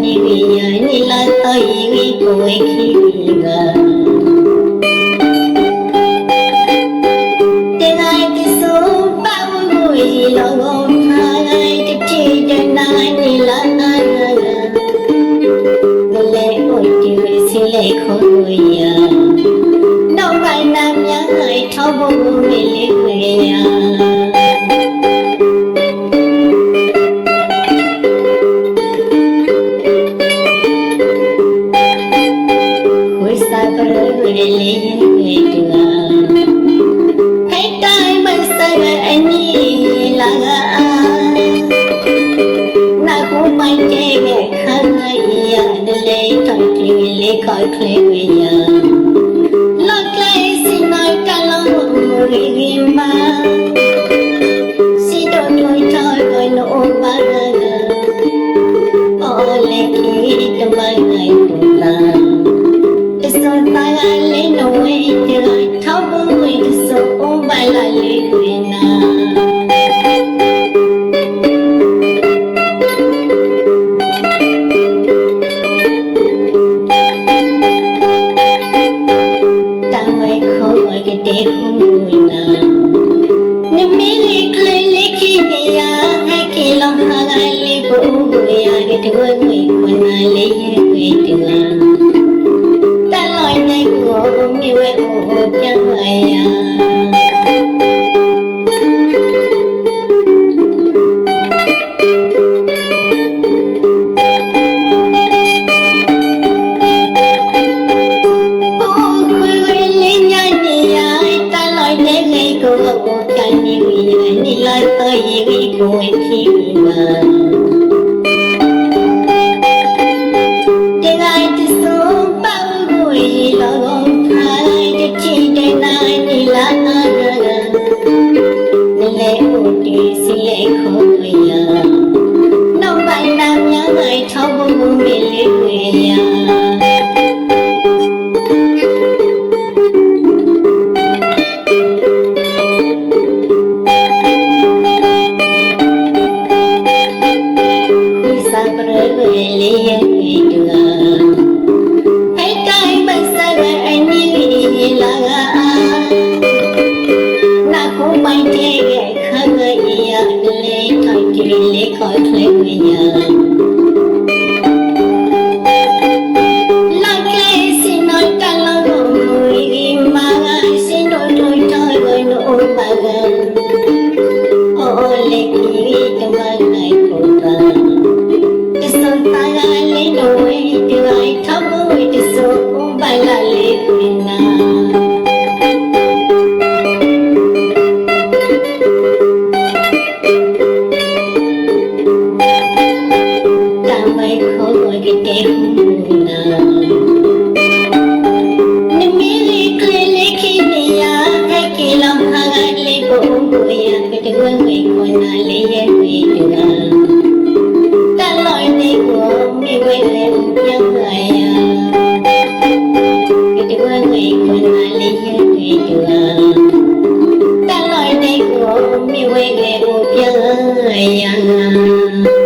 ni ya ni la ta yi ko ki ga te nai ti so ba wo yi lo go hai ti ti de na ni la na le o ti si le ko ya no ba na mya hai thau bo me le ko ya coi khơi ya lo cây xin nói cả lòng người mà xin đôi đôi thôi coi nụ ba ô lê khi tâm ba ngày tụt ta để son ba lấy nỗi đời tháo bụi để số ba lại lấy quyền na Hãy subscribe cho kênh Ghiền Mì Gõ để không bỏ lỡ những video hấp dẫn.